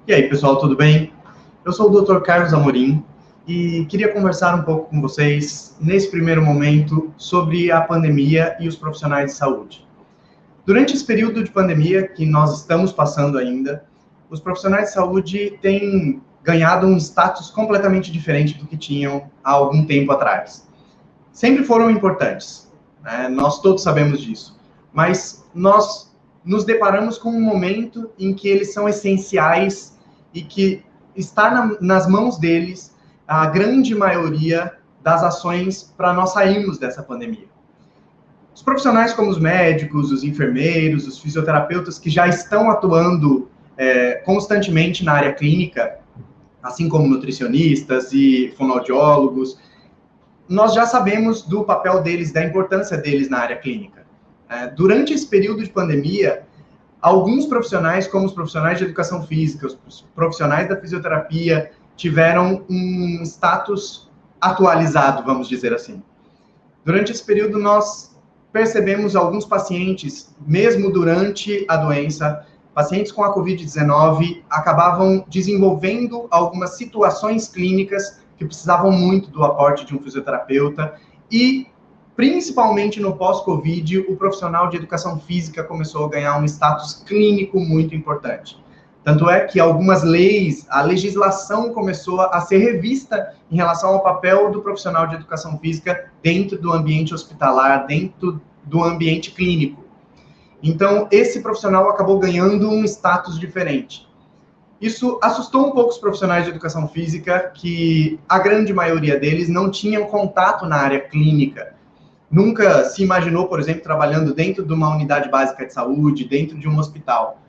E aí, pessoal, tudo bem? Eu sou o Dr. Carlos Amorim e queria conversar um pouco com vocês, nesse primeiro momento, sobre a pandemia e os profissionais de saúde. Durante esse período de pandemia que nós estamos passando ainda, os profissionais de saúde têm ganhado um status completamente diferente do que tinham há algum tempo atrás. Sempre foram importantes, né? Nós todos sabemos disso, mas nós nos deparamos com um momento em que eles são essenciais e que está nas mãos deles a grande maioria das ações para nós sairmos dessa pandemia. Os profissionais como os médicos, os enfermeiros, os fisioterapeutas que já estão atuando constantemente na área clínica, assim como nutricionistas e fonoaudiólogos, nós já sabemos do papel deles, da importância deles na área clínica. Durante esse período de pandemia, alguns profissionais, como os profissionais de educação física, os profissionais da fisioterapia, tiveram um status atualizado, vamos dizer assim. Durante esse período, nós percebemos alguns pacientes, mesmo durante a doença, pacientes com a Covid-19, acabavam desenvolvendo algumas situações clínicas que precisavam muito do aporte de um fisioterapeuta e, principalmente no pós-Covid, o profissional de educação física começou a ganhar um status clínico muito importante. Tanto é que algumas leis, a legislação começou a ser revista em relação ao papel do profissional de educação física dentro do ambiente hospitalar, dentro do ambiente clínico. Então, esse profissional acabou ganhando um status diferente. Isso assustou um pouco os profissionais de educação física, que a grande maioria deles não tinham contato na área clínica. Nunca se imaginou, por exemplo, trabalhando dentro de uma unidade básica de saúde, dentro de um hospital.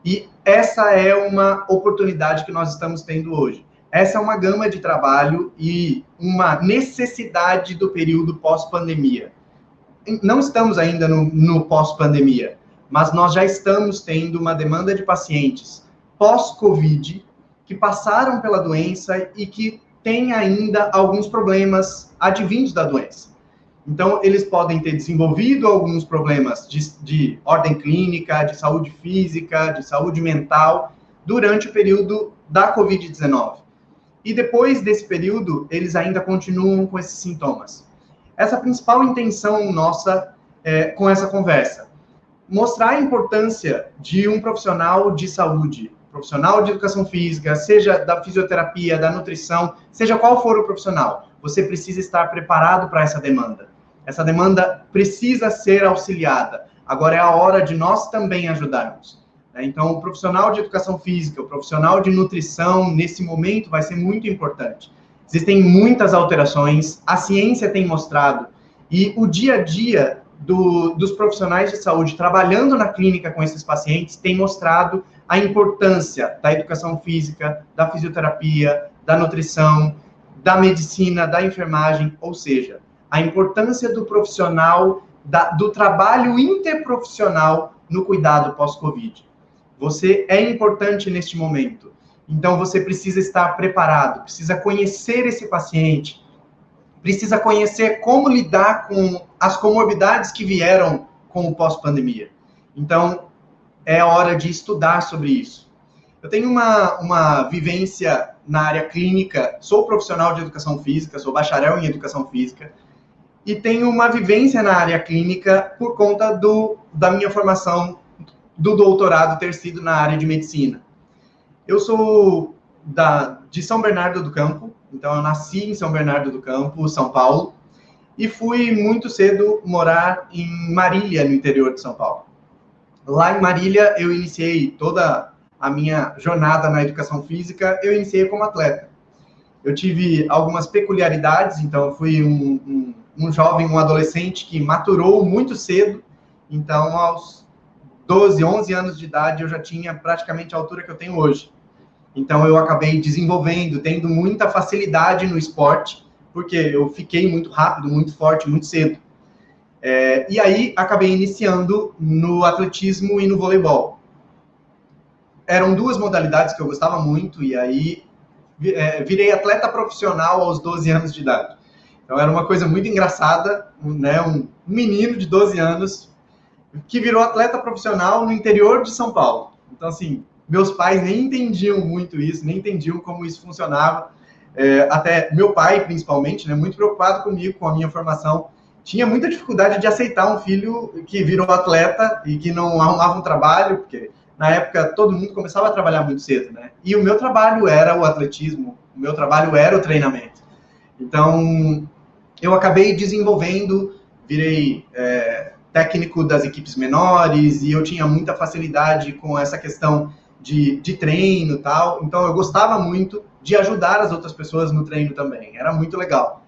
E essa é uma oportunidade que nós estamos tendo hoje. Essa é uma gama de trabalho e uma necessidade do período pós-pandemia. Não estamos ainda no pós-pandemia, mas nós já estamos tendo uma demanda de pacientes pós-Covid que passaram pela doença e que têm ainda alguns problemas advindos da doença. Então, eles podem ter desenvolvido alguns problemas de ordem clínica, de saúde física, de saúde mental, durante o período da Covid-19. E depois desse período, eles ainda continuam com esses sintomas. Essa é a principal intenção nossa com essa conversa. Mostrar a importância de um profissional de saúde, profissional de educação física, seja da fisioterapia, da nutrição, seja qual for o profissional. Você precisa estar preparado para essa demanda. Essa demanda precisa ser auxiliada. Agora é a hora de nós também ajudarmos. Então, o profissional de educação física, o profissional de nutrição, nesse momento, vai ser muito importante. Existem muitas alterações, a ciência tem mostrado, e o dia a dia dos profissionais de saúde trabalhando na clínica com esses pacientes tem mostrado a importância da educação física, da fisioterapia, da nutrição, da medicina, da enfermagem, ou seja, a importância do profissional, do trabalho interprofissional no cuidado pós-Covid. Você é importante neste momento, então você precisa estar preparado, precisa conhecer esse paciente, precisa conhecer como lidar com as comorbidades que vieram com o pós-pandemia. Então, é hora de estudar sobre isso. Eu tenho uma vivência na área clínica, sou profissional de educação física, sou bacharel em educação física, e tenho uma vivência na área clínica por conta da minha formação do doutorado ter sido na área de medicina. Eu sou de São Bernardo do Campo, então eu nasci em São Bernardo do Campo, São Paulo, e fui muito cedo morar em Marília, no interior de São Paulo. Lá em Marília, eu iniciei toda a minha jornada na educação física, eu iniciei como atleta. Eu tive algumas peculiaridades, então eu fui um jovem, um adolescente que maturou muito cedo, então aos 12, 11 anos de idade eu já tinha praticamente a altura que eu tenho hoje. Então eu acabei desenvolvendo, tendo muita facilidade no esporte, porque eu fiquei muito rápido, muito forte, muito cedo. E aí acabei iniciando no atletismo e no voleibol. Eram duas modalidades que eu gostava muito, e aí virei atleta profissional aos 12 anos de idade. Então era uma coisa muito engraçada, né? Um menino de 12 anos que virou atleta profissional no interior de São Paulo. Então, assim, Meus pais nem entendiam muito isso, nem entendiam como isso funcionava. Até meu pai, principalmente, né, muito preocupado comigo, com a minha formação, tinha muita dificuldade de aceitar um filho que virou atleta e que não arrumava um trabalho, porque na época todo mundo começava a trabalhar muito cedo, né? E o meu trabalho era o atletismo, o meu trabalho era o treinamento. Então, eu acabei desenvolvendo, virei técnico das equipes menores e eu tinha muita facilidade com essa questão de treino e tal. Então, eu gostava muito de ajudar as outras pessoas no treino também. Era muito legal.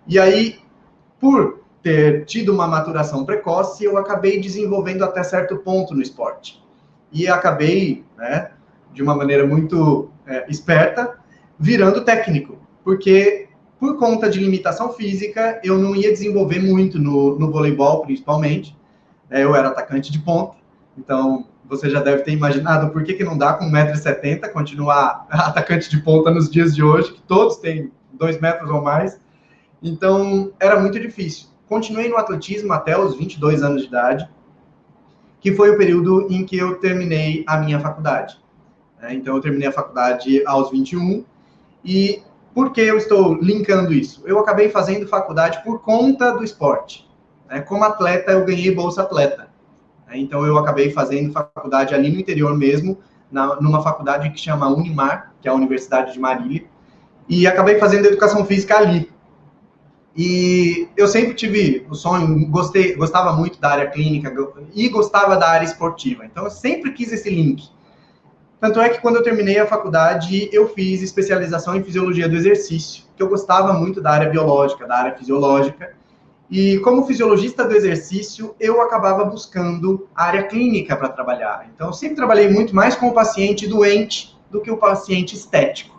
E aí, por ter tido uma maturação precoce, eu acabei desenvolvendo até certo ponto no esporte. E acabei, né, de uma maneira muito esperta, virando técnico. Porque, por conta de limitação física, eu não ia desenvolver muito no voleibol, principalmente. Eu era atacante de ponta, então você já deve ter imaginado por que não dá com 1,70 m continuar atacante de ponta nos dias de hoje, que todos têm 2 metros ou mais. Então, era muito difícil. Continuei no atletismo até os 22 anos de idade, que foi o período em que eu terminei a minha faculdade. Então, eu terminei a faculdade aos 21, e por que eu estou linkando isso? Eu acabei fazendo faculdade por conta do esporte. Como atleta, eu ganhei bolsa atleta. Então, eu acabei fazendo faculdade ali no interior mesmo, numa faculdade que chama Unimar, que é a Universidade de Marília, e acabei fazendo educação física ali. E eu sempre tive o sonho, gostava muito da área clínica e gostava da área esportiva. Então, eu sempre quis esse link. Tanto é que quando eu terminei a faculdade, eu fiz especialização em fisiologia do exercício, que eu gostava muito da área biológica, da área fisiológica. E como fisiologista do exercício, eu acabava buscando a área clínica para trabalhar. Então, eu sempre trabalhei muito mais com o paciente doente do que o paciente estético.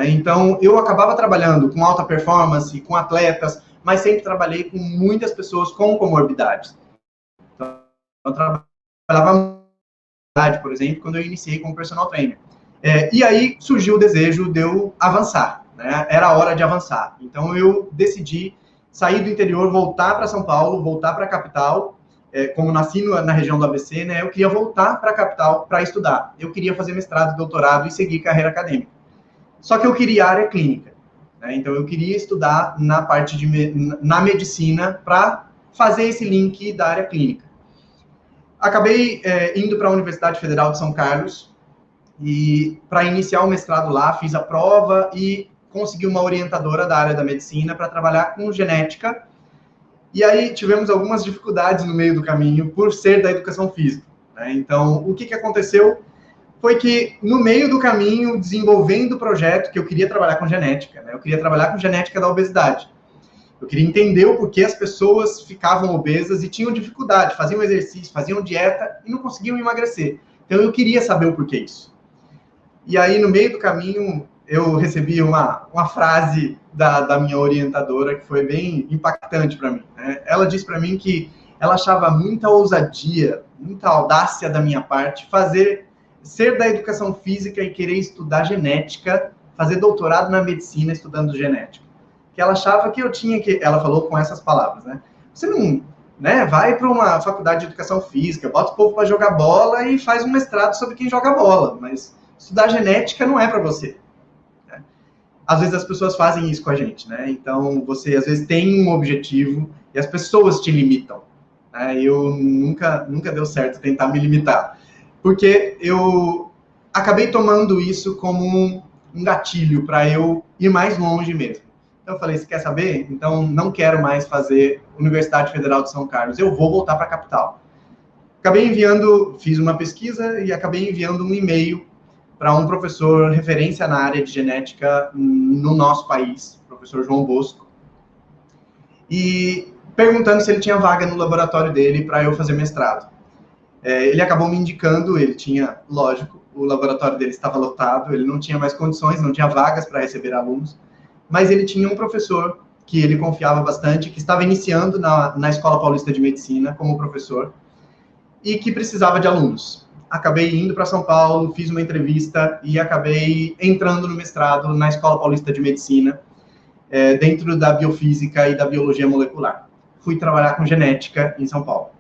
Então, eu acabava trabalhando com alta performance, com atletas, mas sempre trabalhei com muitas pessoas com comorbidades. Então, eu trabalhava, por exemplo, quando eu iniciei como personal trainer. E aí surgiu o desejo de eu avançar, né? Era a hora de avançar. Então, eu decidi sair do interior, voltar para São Paulo, voltar para a capital. Como nasci na região do ABC, né? Eu queria voltar para a capital para estudar. Eu queria fazer mestrado, doutorado e seguir carreira acadêmica. Só que eu queria área clínica, né? Então eu queria estudar na parte na medicina para fazer esse link da área clínica. Acabei indo para a Universidade Federal de São Carlos e para iniciar o mestrado lá, fiz a prova e consegui uma orientadora da área da medicina para trabalhar com genética. E aí tivemos algumas dificuldades no meio do caminho por ser da educação física, né? Então, o que aconteceu foi que, no meio do caminho, desenvolvendo o projeto, que eu queria trabalhar com genética, né? Eu queria trabalhar com genética da obesidade. Eu queria entender o porquê as pessoas ficavam obesas e tinham dificuldade, faziam exercício, faziam dieta e não conseguiam emagrecer. Então, eu queria saber o porquê isso. E aí, no meio do caminho, eu recebi uma frase da minha orientadora que foi bem impactante para mim, né? Ela disse para mim que ela achava muita ousadia, muita audácia da minha parte ser da educação física e querer estudar genética, fazer doutorado na medicina estudando genética. Que ela achava que eu tinha que... Ela falou com essas palavras, né? Você não, né, vai para uma faculdade de educação física, bota o povo para jogar bola e faz um mestrado sobre quem joga bola, mas estudar genética não é para você. Né? Às vezes as pessoas fazem isso com a gente, né? Então, você às vezes tem um objetivo e as pessoas te limitam. Né? Eu nunca deu certo tentar me limitar. Porque eu acabei tomando isso como um gatilho para eu ir mais longe mesmo. Então eu falei, você quer saber? Então não quero mais fazer Universidade Federal de São Carlos, eu vou voltar para a capital. Fiz uma pesquisa e acabei enviando um e-mail para um professor referência na área de genética no nosso país, o professor João Bosco, e perguntando se ele tinha vaga no laboratório dele para eu fazer mestrado. Ele acabou me indicando, ele tinha, lógico, o laboratório dele estava lotado, ele não tinha mais condições, não tinha vagas para receber alunos, mas ele tinha um professor que ele confiava bastante, que estava iniciando na Escola Paulista de Medicina como professor, e que precisava de alunos. Acabei indo para São Paulo, fiz uma entrevista e acabei entrando no mestrado na Escola Paulista de Medicina, dentro da biofísica e da biologia molecular. Fui trabalhar com genética em São Paulo.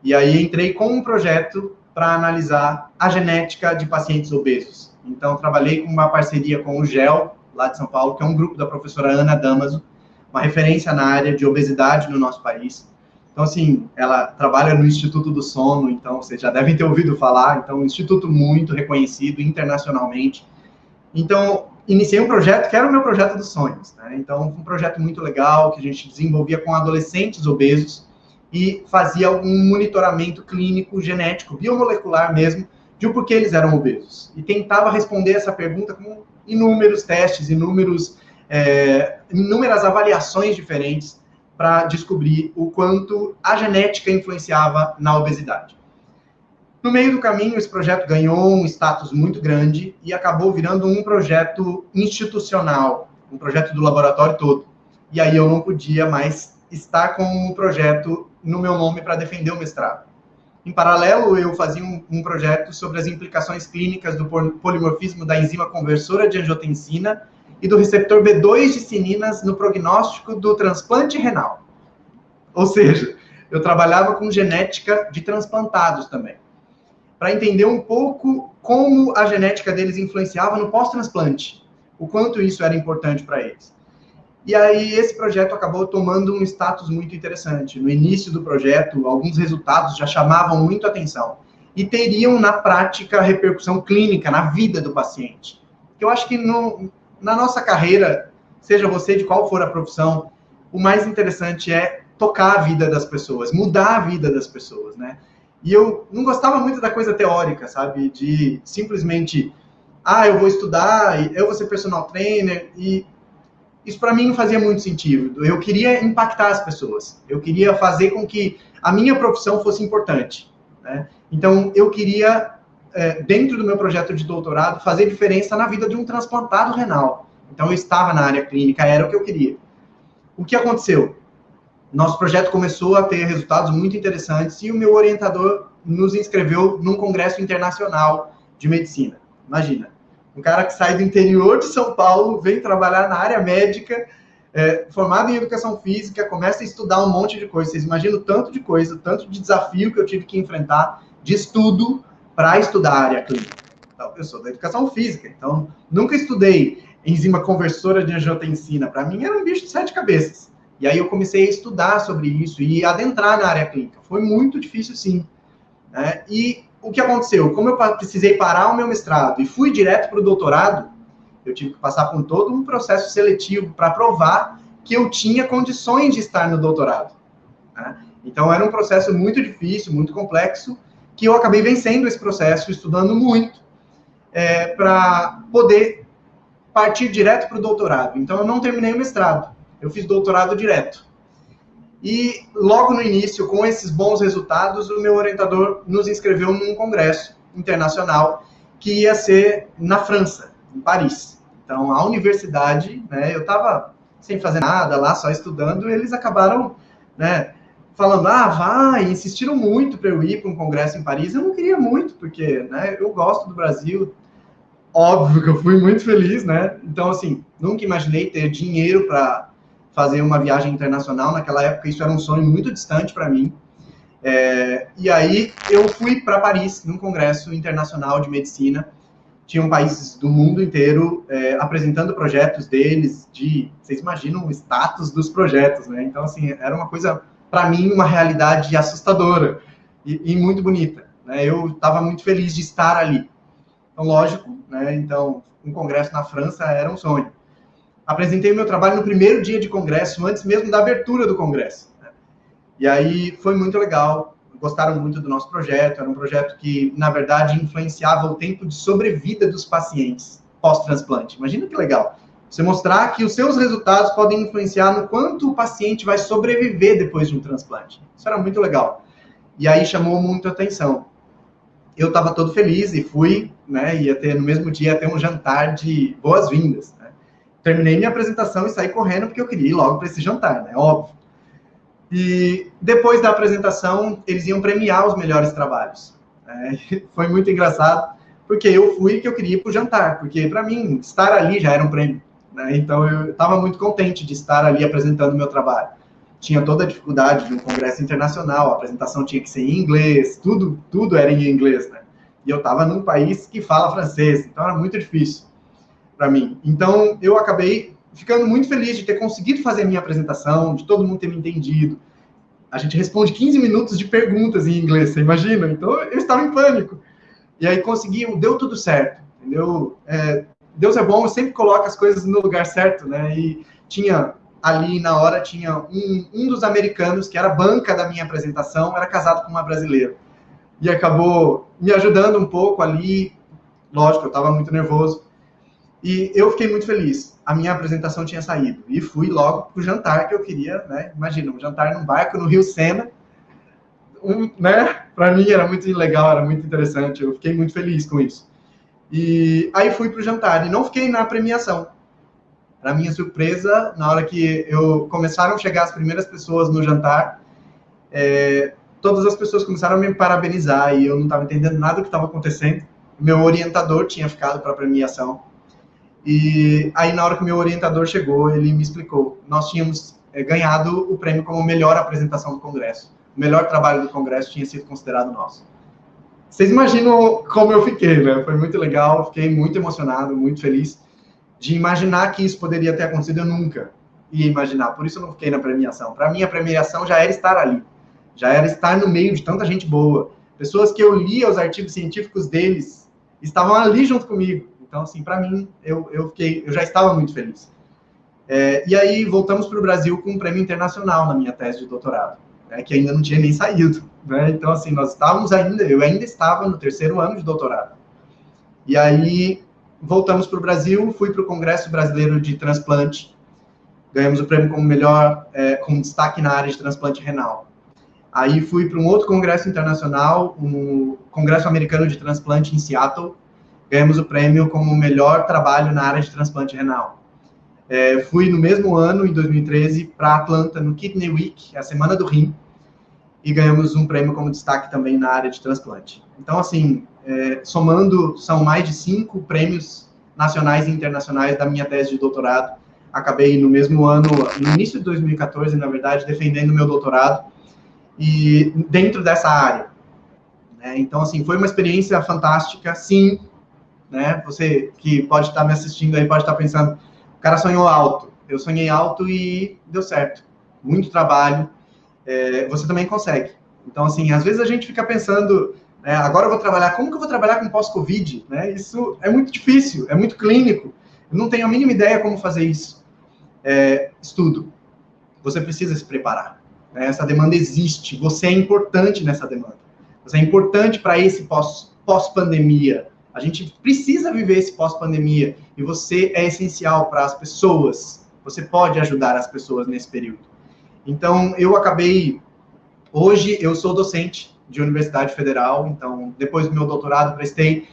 E aí entrei com um projeto para analisar a genética de pacientes obesos. Então, trabalhei com uma parceria com o GEL, lá de São Paulo, que é um grupo da professora Ana Damaso, uma referência na área de obesidade no nosso país. Então, assim, ela trabalha no Instituto do Sono, então vocês já devem ter ouvido falar, então, um instituto muito reconhecido internacionalmente. Então, iniciei um projeto que era o meu projeto dos sonhos, né? Então, um projeto muito legal, que a gente desenvolvia com adolescentes obesos e fazia um monitoramento clínico, genético, biomolecular mesmo, de o porquê eles eram obesos. E tentava responder essa pergunta com inúmeros testes, inúmeras avaliações diferentes para descobrir o quanto a genética influenciava na obesidade. No meio do caminho, esse projeto ganhou um status muito grande e acabou virando um projeto institucional, um projeto do laboratório todo. E aí eu não podia mais estar com o projeto no meu nome para defender o mestrado. Em paralelo, eu fazia um projeto sobre as implicações clínicas do polimorfismo da enzima conversora de angiotensina e do receptor B2 de cininas no prognóstico do transplante renal. Ou seja, eu trabalhava com genética de transplantados também, para entender um pouco como a genética deles influenciava no pós-transplante, o quanto isso era importante para eles. E aí esse projeto acabou tomando um status muito interessante. No início do projeto, alguns resultados já chamavam muito atenção e teriam, na prática, repercussão clínica na vida do paciente. Eu acho que na nossa carreira, seja você de qual for a profissão, o mais interessante é tocar a vida das pessoas, mudar a vida das pessoas, né? E eu não gostava muito da coisa teórica, sabe? De simplesmente, eu vou estudar, eu vou ser personal trainer, e isso para mim não fazia muito sentido. Eu queria impactar as pessoas, eu queria fazer com que a minha profissão fosse importante, né? Então, eu queria, dentro do meu projeto de doutorado, fazer diferença na vida de um transplantado renal. Então, eu estava na área clínica, era o que eu queria. O que aconteceu? Nosso projeto começou a ter resultados muito interessantes e o meu orientador nos inscreveu num congresso internacional de medicina. Imagina, um cara que sai do interior de São Paulo, vem trabalhar na área médica, formado em educação física, começa a estudar um monte de coisa. Vocês imaginam o tanto de coisa, tanto de desafio que eu tive que enfrentar de estudo para estudar a área clínica. Então, eu sou da educação física, então nunca estudei enzima conversora de angiotensina. Para mim era um bicho de 7 cabeças. E aí eu comecei a estudar sobre isso e adentrar na área clínica. Foi muito difícil, sim. E o que aconteceu? Como eu precisei parar o meu mestrado e fui direto para o doutorado, eu tive que passar por todo um processo seletivo para provar que eu tinha condições de estar no doutorado. Então, era um processo muito difícil, muito complexo, que eu acabei vencendo esse processo, estudando muito, para poder partir direto para o doutorado. Então, eu não terminei o mestrado. Eu fiz doutorado direto. E logo no início, com esses bons resultados, o meu orientador nos inscreveu num congresso internacional que ia ser na França, em Paris. Então, a universidade, né, eu estava sem fazer nada lá, só estudando, e eles acabaram, né, falando, vai, insistiram muito para eu ir para um congresso em Paris. Eu não queria muito, porque, né, eu gosto do Brasil. Óbvio que eu fui muito feliz, né? Então, assim, nunca imaginei ter dinheiro para fazer uma viagem internacional. Naquela época, isso era um sonho muito distante para mim. E aí, eu fui para Paris, num congresso internacional de medicina. Tinham países do mundo inteiro apresentando projetos deles, vocês imaginam o status dos projetos, né? Então, assim, era uma coisa, para mim, uma realidade assustadora e muito bonita, né? Eu estava muito feliz de estar ali. Então, lógico, né? Então, um congresso na França era um sonho. Apresentei o meu trabalho no primeiro dia de congresso, antes mesmo da abertura do congresso, né? E aí foi muito legal, gostaram muito do nosso projeto. Era um projeto que, na verdade, influenciava o tempo de sobrevida dos pacientes pós-transplante. Imagina que legal. Você mostrar que os seus resultados podem influenciar no quanto o paciente vai sobreviver depois de um transplante. Isso era muito legal. E aí chamou muito a atenção. Eu estava todo feliz e fui, né, no mesmo dia, ia ter um jantar de boas-vindas, né? Terminei minha apresentação e saí correndo porque eu queria ir logo para esse jantar, né, óbvio. E depois da apresentação, eles iam premiar os melhores trabalhos, né? Foi muito engraçado, porque eu fui que eu queria ir para o jantar, porque para mim, estar ali já era um prêmio, né? Então eu estava muito contente de estar ali apresentando o meu trabalho. tinha toda a dificuldade de um congresso internacional, a apresentação tinha que ser em inglês, tudo era em inglês, né? E eu estava num país que fala francês, então era muito difícil para mim. Então, eu acabei ficando muito feliz de ter conseguido fazer a minha apresentação, de todo mundo ter me entendido. A gente responde 15 minutos de perguntas em inglês, você imagina? Então, eu estava em pânico. E aí consegui, deu tudo certo, entendeu? Deus é bom, eu sempre coloco as coisas no lugar certo, né? E tinha ali, na hora, tinha um dos americanos, que era a banca da minha apresentação, era casado com uma brasileira. E acabou me ajudando um pouco ali. Lógico, eu estava muito nervoso. E eu fiquei muito feliz. A minha apresentação tinha saído. E fui logo para o jantar que eu queria, né? Imagina, um jantar num barco no Rio Sena. Né? Para mim era muito legal, era muito interessante. Eu fiquei muito feliz com isso. E aí fui para o jantar e não fiquei na premiação. Para minha surpresa, na hora que começaram a chegar as primeiras pessoas no jantar, todas as pessoas começaram a me parabenizar e eu não estava entendendo nada do que estava acontecendo. Meu orientador tinha ficado para a premiação. E aí, na hora que o meu orientador chegou, ele me explicou. Nós tínhamos ganhado o prêmio como melhor apresentação do Congresso. O melhor trabalho do Congresso tinha sido considerado nosso. Vocês imaginam como eu fiquei, né? Foi muito legal, fiquei muito emocionado, muito feliz de imaginar que isso poderia ter acontecido. Eu nunca ia imaginar, por isso eu não fiquei na premiação. Para mim, a premiação já era estar ali, já era estar no meio de tanta gente boa. Pessoas que eu lia os artigos científicos deles estavam ali junto comigo. Então, assim, para mim, eu já estava muito feliz. E aí, voltamos para o Brasil com um prêmio internacional na minha tese de doutorado, né, que ainda não tinha nem saído. Né? Então, assim, eu ainda estava no 3º ano de doutorado. E aí, voltamos para o Brasil, fui para o Congresso Brasileiro de Transplante, ganhamos o prêmio como destaque na área de transplante renal. Aí fui para um outro congresso internacional, o Congresso Americano de Transplante em Seattle, ganhamos o prêmio como melhor trabalho na área de transplante renal. Fui no mesmo ano, em 2013, para Atlanta, no Kidney Week, a Semana do Rim, e ganhamos um prêmio como destaque também na área de transplante. Então, assim, somando, são mais de 5 prêmios nacionais e internacionais da minha tese de doutorado. Acabei no mesmo ano, no início de 2014, na verdade, defendendo meu doutorado, e dentro dessa área. Né? Então, assim, foi uma experiência fantástica, sim. Né? Você que pode estar me assistindo aí, pode estar pensando, o cara sonhou alto. Eu sonhei alto e deu certo. Muito trabalho. Você também consegue. Então, assim, às vezes a gente fica pensando, agora eu vou trabalhar, como que eu vou trabalhar com pós-Covid? Né? Isso é muito difícil, é muito clínico. Eu não tenho a mínima ideia como fazer isso. Estudo. Você precisa se preparar. Né? Essa demanda existe. Você é importante nessa demanda. Você é importante para esse pós-pandemia. A gente precisa viver esse pós-pandemia. E você é essencial para as pessoas. Você pode ajudar as pessoas nesse período. Então, hoje eu sou docente de Universidade Federal, então, depois do meu doutorado, prestei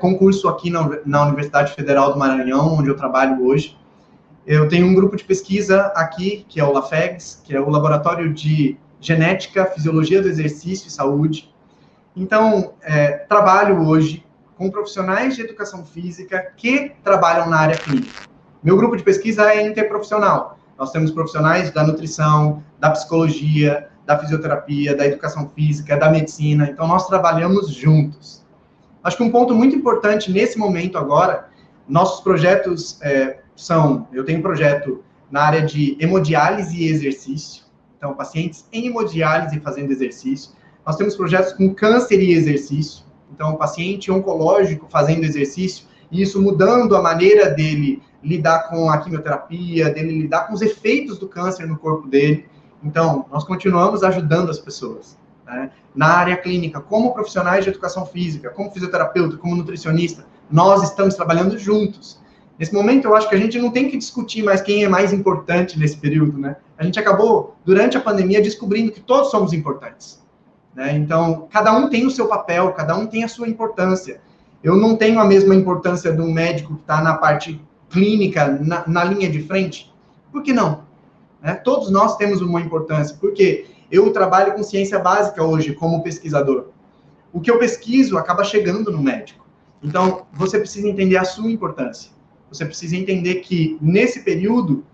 concurso aqui na Universidade Federal do Maranhão, onde eu trabalho hoje. Eu tenho um grupo de pesquisa aqui, que é o LAFEGS, que é o Laboratório de Genética, Fisiologia do Exercício e Saúde. Então, trabalho hoje com profissionais de educação física que trabalham na área clínica. Meu grupo de pesquisa é interprofissional. Nós temos profissionais da nutrição, da psicologia, da fisioterapia, da educação física, da medicina. Então, nós trabalhamos juntos. Acho que um ponto muito importante nesse momento agora, nossos projetos eu tenho um projeto na área de hemodiálise e exercício. Então, pacientes em hemodiálise fazendo exercício. Nós temos projetos com câncer e exercício. Então, paciente oncológico fazendo exercício, e isso mudando a maneira dele lidar com a quimioterapia, dele lidar com os efeitos do câncer no corpo dele. Então, nós continuamos ajudando as pessoas. Né? Na área clínica, como profissionais de educação física, como fisioterapeuta, como nutricionista, nós estamos trabalhando juntos. Nesse momento, eu acho que a gente não tem que discutir mais quem é mais importante nesse período, né? A gente acabou, durante a pandemia, descobrindo que todos somos importantes. Né? Então, cada um tem o seu papel, cada um tem a sua importância. Eu não tenho a mesma importância de um médico que está na parte clínica, na linha de frente. Por que não? Né? Todos nós temos uma importância, porque eu trabalho com ciência básica hoje como pesquisador. O que eu pesquiso acaba chegando no médico. Então, você precisa entender a sua importância. Você precisa entender que, nesse período,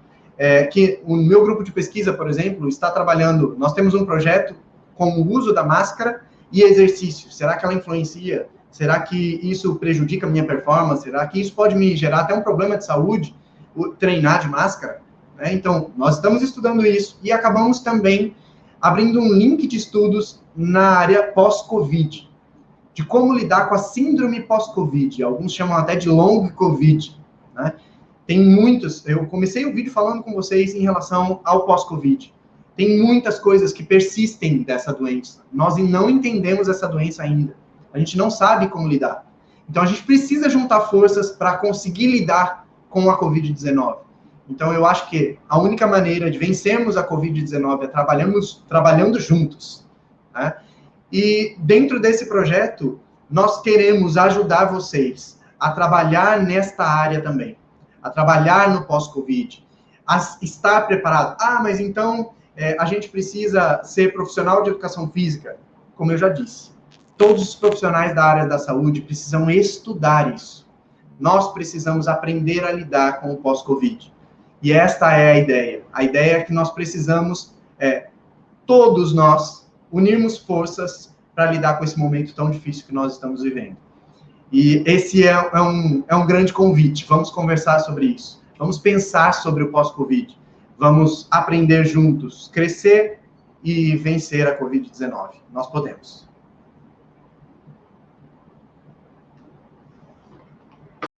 que o meu grupo de pesquisa, por exemplo, está trabalhando, nós temos um projeto com o uso da máscara e exercício. Será que ela influencia? Será que isso prejudica a minha performance? Será que isso pode me gerar até um problema de saúde, treinar de máscara? Então, nós estamos estudando isso e acabamos também abrindo um link de estudos na área pós-Covid, de como lidar com a síndrome pós-Covid. Alguns chamam até de long Covid, né? Tem muitos, eu comecei o vídeo falando com vocês em relação ao pós-Covid. Tem muitas coisas que persistem dessa doença. Nós não entendemos essa doença ainda. A gente não sabe como lidar. Então, a gente precisa juntar forças para conseguir lidar com a Covid-19. Então, eu acho que a única maneira de vencermos a Covid-19 é trabalhando juntos, né? E dentro desse projeto, nós queremos ajudar vocês a trabalhar nesta área também, a trabalhar no pós-Covid, a estar preparado. Mas então a gente precisa ser profissional de educação física. Como eu já disse, todos os profissionais da área da saúde precisam estudar isso. Nós precisamos aprender a lidar com o pós-Covid. E esta é a ideia. A ideia é que nós precisamos, todos nós, unirmos forças para lidar com esse momento tão difícil que nós estamos vivendo. E esse é um grande convite. Vamos conversar sobre isso. Vamos pensar sobre o pós-Covid. Vamos aprender juntos, crescer e vencer a Covid-19. Nós podemos.